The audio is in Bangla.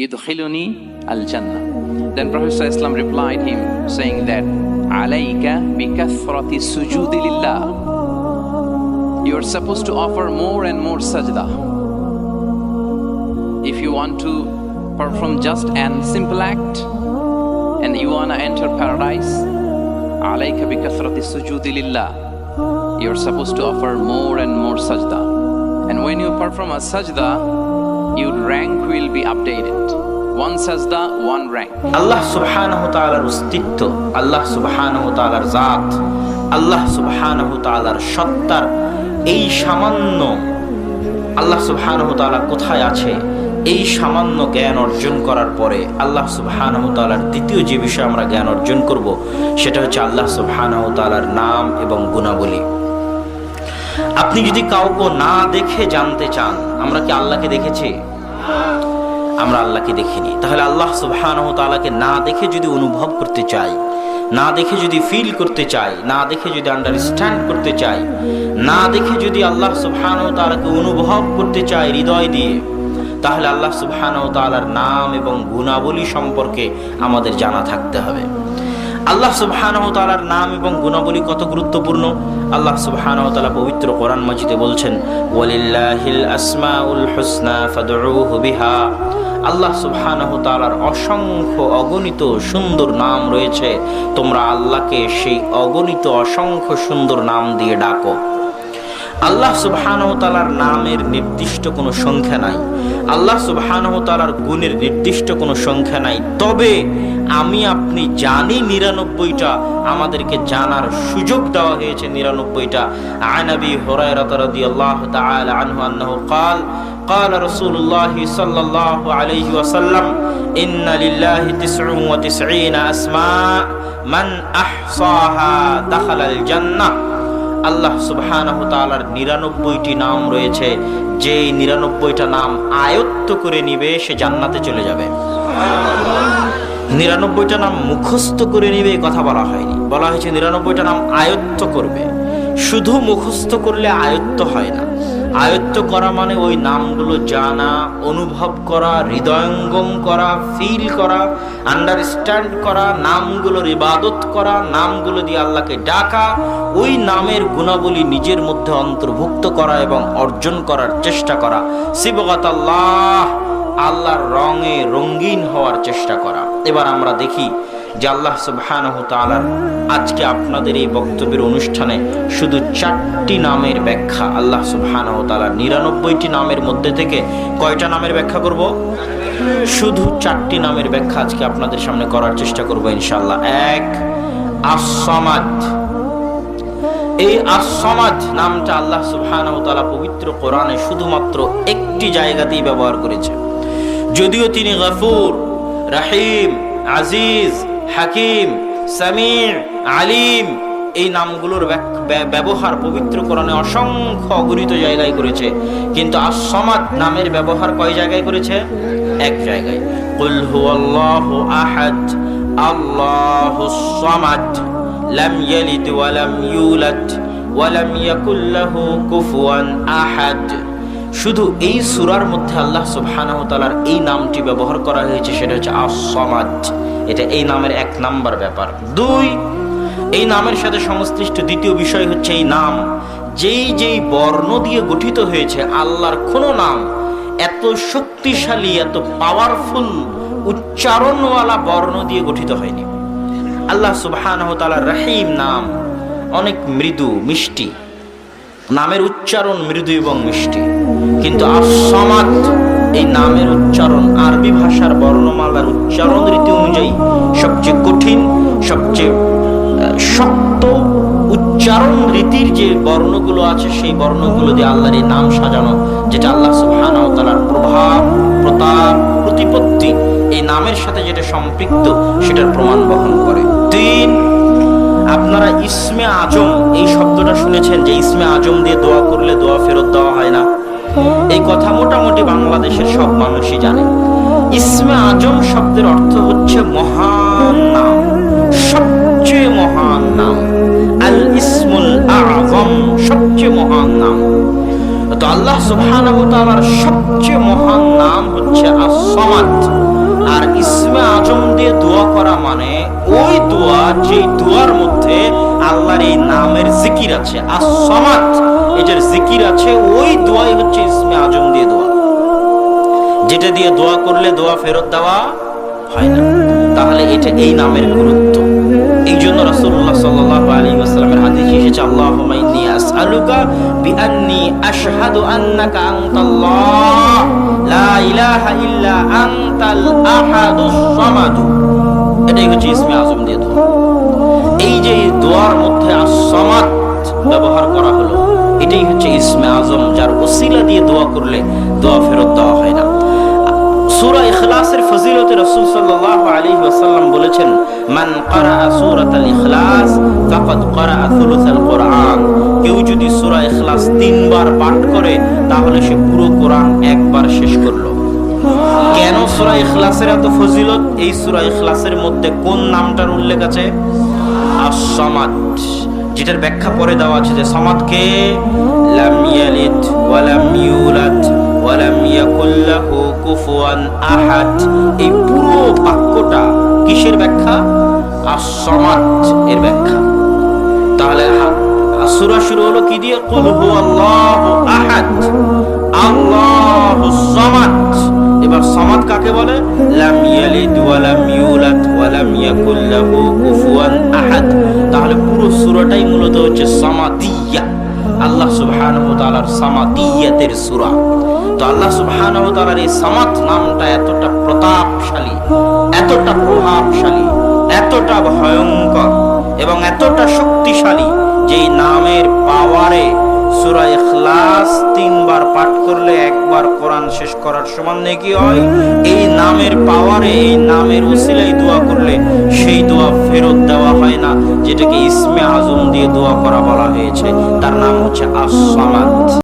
Yudkhiluni al-Jannah. Then Prophet ﷺ replied him saying that alayka bi kathrati sujudi lillah. You are supposed to offer more and more sajda. If you want to perform just an simple act and you want to enter paradise, alayka bi kathrati sujudi lillah. You are supposed to offer more and more sajda. And when you perform a sajda, your rank will be updated. One sajda, one rank. Allah subhanahu wa ta'alaর অস্তিত্ব, আল্লাহ subhanahu wa ta'alaর জাত, আল্লাহ subhanahu wa ta'alaর সত্তার এই সামান্য আল্লাহ subhanahu wa ta'ala কোথায় আছে এই সামান্য জ্ঞান অর্জন করার পরে আল্লাহ subhanahu wa ta'alaর দ্বিতীয় যে বিষয় আমরা জ্ঞান অর্জন করব সেটা হচ্ছে আল্লাহ subhanahu wa ta'alaর নাম এবং গুণাবলী। আপনি যদি কাউকে না দেখে জানতে চান, আমরা কি আল্লাহকে দেখেছি? আমরা আল্লাহকে দেখিনি। তাহলে আল্লাহ সুবহানাহু ওয়া তাআলাকে না দেখে যদি অনুভব করতে চাই, না দেখে যদি ফিল করতে চাই, না দেখে যদি আন্ডারস্ট্যান্ড করতে চাই, না দেখে যদি আল্লাহ সুবহানাহু ওয়া তাআলাকে অনুভব করতে চাই হৃদয় দিয়ে, তাহলে আল্লাহ সুবহানাহু ওয়া তাআলার নাম এবং গুণাবলী সম্পর্কে আমাদের জানা থাকতে হবে। আল্লাহ সুবহানাহু ওয়া তাআলার নাম এবং গুণাবলী কত গুরুত্বপূর্ণ আল্লাহ সুবহানাহু ওয়া তাআলা পবিত্র কোরআন মাজিদে বলছেন, ওয়ালিল্লাহিল আসমাউল হুসনা ফাদউহু বিহা। আল্লাহ সুবহানাহু ওয়া তাআলার অসংখ্য অগণিত সুন্দর নাম রয়েছে, তোমরা আল্লাহকে সেই অগণিত অসংখ্য সুন্দর নাম দিয়ে ডাকো। আল্লাহ সুবহানাহু ওয়া তাআলার নামের নির্দিষ্ট কোনো সংখ্যা নাই, আল্লাহ সুবহানাহু ওয়া তাআলার গুণের নির্দিষ্ট কোনো সংখ্যা নাই। তবে আমি আপনি জানি ৯৯টা, আমাদেরকে জানার সুযোগ দেওয়া হয়েছে ৯৯টা। আন আবি হুরায়রা রাদিয়াল্লাহু তাআলা আনহু আন্নাহু قال قال رسول الله صلى الله عليه وسلم إن لله 99 أسماء من أحصاها دخل الجنة। আল্লাহ সুবহানাহু ওয়া তাআলার ৯৯টি নাম রয়েছে, যে ৯৯টা নাম আয়ত্ত করে নিবে সে জান্নাতে চলে যাবে। ৯৯টা নাম মুখস্থ করে নিবে এই কথা বলা হয়নি, বলা হয়েছে ৯৯টা নাম আয়ত্ত করবে। শুধু মুখস্থ করলে আয়ত্ত হয় না, আয়ত্ত করা মানে ওই নামগুলো জানা, অনুভব করা, হৃদয়ঙ্গম করা, ফিল করা, আন্ডারস্ট্যান্ড করা, নামগুলোর ইবাদত করা, নামগুলো দিয়ে আল্লাহকে ডাকা, ওই নামের গুণাবলী নিজের মধ্যে অন্তর্ভুক্ত করা এবং অর্জন করার চেষ্টা করা। সিবগাতাল্লাহ, আল্লাহর রঙে রঙিন হওয়ার চেষ্টা করা। এবার আমরা দেখি যে আল্লাহ সুবহানাহু ওয়া তাআলার আজকে আপনাদের এই বক্তব্যের অনুষ্ঠানে শুধু 4টি নামের ব্যাখ্যা, আল্লাহ সুবহানাহু ওয়া তাআলার ৯৯টি নামের মধ্যে থেকে কয়টা নামের ব্যাখ্যা করব? শুধু 4টি নামের ব্যাখ্যা আজকে আপনাদের সামনে করার চেষ্টা করব ইনশাআল্লাহ। ১, আস-সামাদ। এই আস-সামাদ নামটা আল্লাহ সুবহানাহু ওয়া তাআলা পবিত্র কোরআনে শুধুমাত্র একটি জায়গাতেই ব্যবহার করেছে, যদিও তিনি গফুর, রহিম, আজিজ, হাকিম, সামি', আলিম এই নামগুলোর ব্যবহার পবিত্র কোরআনে অসংখ্য অগণিত জায়গায় করেছে, কিন্তু আস-সামাদ নামের ব্যবহার কয় জায়গায় করেছে? এক জায়গায়। কুল হুয়াল্লাহু আহাদ আল্লাহুস সামাদ লাম ইয়ালিদ ওয়া লাম ইউলাদ ওয়া লাম ইয়াকুল লাহু কুফুয়ান আহাদ। শুধু এই সূরার মধ্যে আল্লাহ সুবহানাহু ওয়া তাআলার এই নামটি ব্যবহার করা হয়েছে, সেটা হচ্ছে আস-সামাদ। এটা এই নামের ১ নাম্বার ব্যাপার। ২, এই নামের সাথে সংশ্লিষ্ট দ্বিতীয় বিষয় হচ্ছে এই নাম যেই বর্ণ দিয়ে গঠিত হয়েছে, আল্লাহর কোনো নাম এত শক্তিশালী, এত পাওয়ারফুল উচ্চারণওয়ালা বর্ণ দিয়ে গঠিত হয়নি। আল্লাহ সুবহানাহু ওয়া তাআলার রহিম নাম অনেক মৃদু মিষ্টি, নামের উচ্চারণ মৃদু এবং মিষ্টি, কিন্তু আস-সামাদ এই নামের উচ্চারণ আরবি ভাষার বর্ণমালার উচ্চারণ রীতি অনুযায়ী সবচেয়ে কঠিন, সবচেয়ে শক্ত উচ্চারণ রীতির যে বর্ণগুলো আছে সেই বর্ণগুলো দিয়ে আল্লাহর এই নাম সাজানো, যেটা আল্লাহ সুবহানাহু ওয়া তাআলার প্রভাব, প্রতাপ, প্রতিপত্তি এই নামের সাথে যেটা সম্পৃক্ত সেটার প্রমাণ বহন করে। ৩, আপনারা ইসমে আজম এই শব্দটা শুনেছেন, যে ইসমে আজম দিয়ে দোয়া করলে দোয়া ফেরত দেওয়া হয় না। এই কথা মোটামুটি বাংলাদেশের সব মানুষই জানে। ইসমে আজম শব্দের অর্থ হচ্ছে মহান নাম, সবচেয়ে মহান নাম, আল ইসমুল আযম, সবচেয়ে মহান নাম। তো আল্লাহ সুবহানাহু ওয়া তাআলার সবচেয়ে মহান নাম হচ্ছে আস-সামাদ। মানে ওই দোয়া যে দোয়ার মধ্যে আল্লাহর এই নামের জিকির আছে, আস-সামাদ এটার জিকির আছে, ওই দোয়াই হচ্ছে ইসমে আজম দিয়ে দোয়া, যেটা দিয়ে দোয়া করলে দোয়া ফেরত দেওয়া হয় না। তাহলে এটা এই নামের গুরুত্ব। এই জন্য রাসূলুল্লাহ সাল্লাল্লাহু আলাইহি ওয়াসাল্লামের হাদিসে এসেছে, আল্লাহুম্মা ইন্নী আসআলুকা বিআন্নী আশহাদু আন্নাকা আনতাল্লাহ লা ইলাহা ইল্লা আনতাল আহাদুস সামাদ। এটাই হচ্ছে ইসমে আজম দিয়ে দোয়া। এই যে দোয়ার মধ্যে আস-সামাদ ব্যবহার করা হলো, এটাই হচ্ছে ইসমে আজম, যার ওসিলা দিয়ে দোয়া করলে দোয়া ফেরত দেওয়া হয় না। সূরা ইখলাসের ফজিলতে রাসূল সাল্লাল্লাহু আলাইহি ওয়াসাল্লাম বলেছেন, মান ক্বারা সূরাতাল ইখলাস ফাকাদ ক্বারা সুলুসাল কুরআন। কেউ যদি সূরা ইখলাস 3 বার পাঠ করে তাহলে সে পুরো কোরআন একবার শেষ করলো। কেন সূরা ইখলাসের এত ফজিলত? এই সূরা ইখলাসের মধ্যে কোন নামটার উল্লেখ আছে? আস-সামাদ, যেটার ব্যাখ্যা পরে দেওয়া আছে যে সামাদকে লাম ইয়ালিদ ওয়া লাম ইউলাদ ওয়া লাম ইয়াকুল লাহু কুফুয়ান আহাদ। এই পুরো বাক্যটা কিসের ব্যাখ্যা? আস-সামাদ এর ব্যাখ্যা। তাহলে সূরা শুরু হলো কি দিয়ে? কুল হুয়াল্লাহু আহাদ, আল্লাহুস সামাদ। এবার সামাদ কাকে বলে? লাম ইয়ালিদ ওয়া লাম ইউলাদ ওয়া লাম ইয়াকুল লাহু কুফুয়ান আহাদ। তাহলে পুরো সূরাটাই মূলত হচ্ছে সামাদিয়া, আল্লাহ সুবহানাহু ওয়া তাআলার সামাদিয়াতের সূরা। তো আল্লাহ সুবহানাহু ওয়া তাআলার এই সামাদ নামটা এতটা প্রতাপশালী, এতটা প্রভাবশালী, এতটা ভয়ঙ্কর এবং এতটা শক্তিশালী যে এই নামের পাওয়ারে সূরা ইখলাস 3 বার পাঠ করলে একবার কোরআন শেষ করার সমান নেকি হয়। এই নামের পাওয়ারে, এই নামের ওসিলায় দোয়া করলে সেই দোয়া ফেরত দেওয়া হয় না, যেটাকে ইসমে আজম দিয়ে দোয়া করা বলা হয়েছে। তার নাম হচ্ছে আস-সামাদ।